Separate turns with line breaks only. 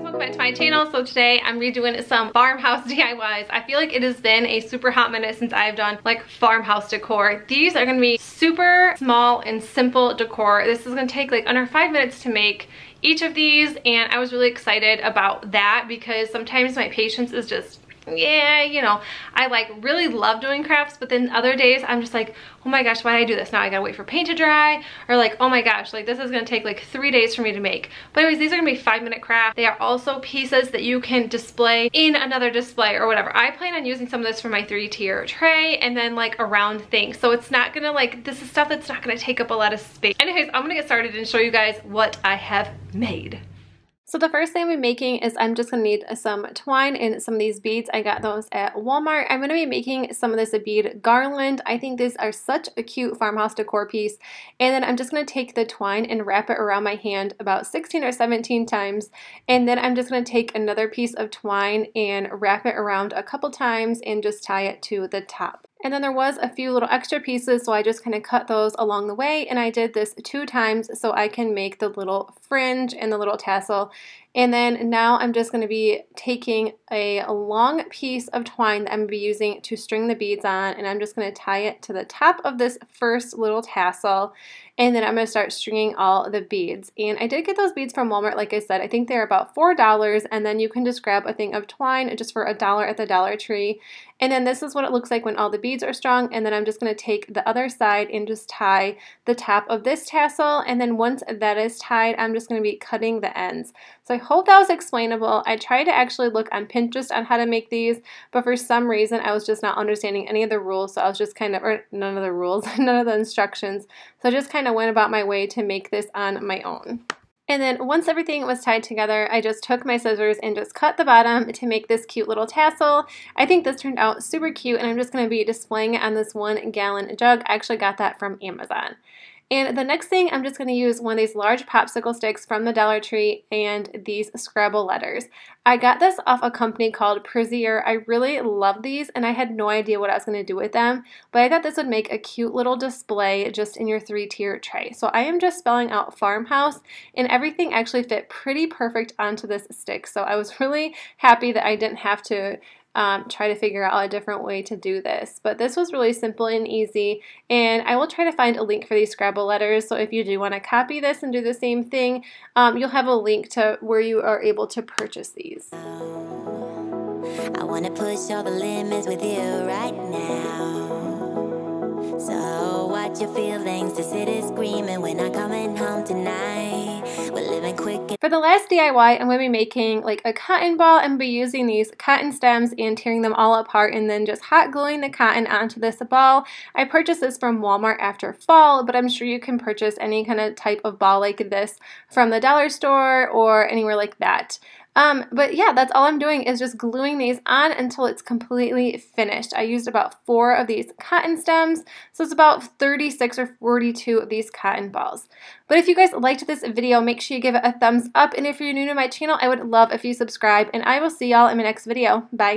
welcome back to my channel. So today I'm redoing some farmhouse DIYs. I feel like it has been a super hot minute since I've done like farmhouse decor. These are gonna be super small and simple decor. This is gonna take like under 5 minutes to make each of these, and I was really excited about that because sometimes my patience is just, yeah, you know, I like really love doing crafts, but then other days I'm just like, oh my gosh, why did I do this? Now I gotta wait for paint to dry, or like, oh my gosh, like this is gonna take like 3 days for me to make. But anyways, these are gonna be 5-minute crafts. They are also pieces that you can display in another display or whatever. I plan on using some of this for my 3-tier tray and then like around things. So it's not gonna like, this is stuff that's not gonna take up a lot of space. Anyways, I'm gonna get started and show you guys what I have made. So the first thing I'm making is I'm just going to need some twine and some of these beads. I got those at Walmart. I'm going to be making some of this bead garland. I think these are such a cute farmhouse decor piece. And then I'm just going to take the twine and wrap it around my hand about 16 or 17 times. And then I'm just going to take another piece of twine and wrap it around a couple times and just tie it to the top. And then there was a few little extra pieces, so I just kind of cut those along the way, and I did this 2 times so I can make the little fringe and the little tassel. And then now I'm just going to be taking a long piece of twine that I'm going to be using to string the beads on, and I'm just going to tie it to the top of this first little tassel, and then I'm going to start stringing all the beads. And I did get those beads from Walmart, like I said. I think they're about $4, and then you can just grab a thing of twine just for $1 at the Dollar Tree. And then this is what it looks like when all the beads are strung, and then I'm just going to take the other side and just tie the top of this tassel, and then once that is tied, I'm just going to be cutting the ends. So I hope that was explainable. I tried to actually look on Pinterest on how to make these, but for some reason I was just not understanding any of the rules, so I was just kind of, or none of the rules, none of the instructions, so I just kind of went about my way to make this on my own. And then once everything was tied together, I just took my scissors and just cut the bottom to make this cute little tassel. I think this turned out super cute, and I'm just going to be displaying it on this 1-gallon jug. I actually got that from Amazon. And the next thing, I'm just going to use one of these large popsicle sticks from the Dollar Tree and these Scrabble letters. I got this off a company called Prizier. I really love these, and I had no idea what I was going to do with them, but I thought this would make a cute little display just in your 3-tier tray. So I am just spelling out farmhouse, and everything actually fit pretty perfect onto this stick. So I was really happy that I didn't have to try to figure out a different way to do this. But this was really simple and easy, and I will try to find a link for these Scrabble letters, so if you do want to copy this and do the same thing, you'll have a link to where you are able to purchase these.
I want to push all the limits with you right now. So watch your feelings, the city's screaming, we're not coming home tonight. We're living quick.
For the last DIY, I'm going to be making like a cotton ball. I'm going to be using these cotton stems and tearing them all apart and then just hot gluing the cotton onto this ball. I purchased this from Walmart after fall, but I'm sure you can purchase any kind of type of ball like this from the dollar store or anywhere like that. But yeah, that's all I'm doing is just gluing these on until it's completely finished. I used about 4 of these cotton stems, so it's about 36 or 42 of these cotton balls. But if you guys liked this video, make sure you give it a thumbs up, and if you're new to my channel, I would love if you subscribe, and I will see y'all in my next video. Bye!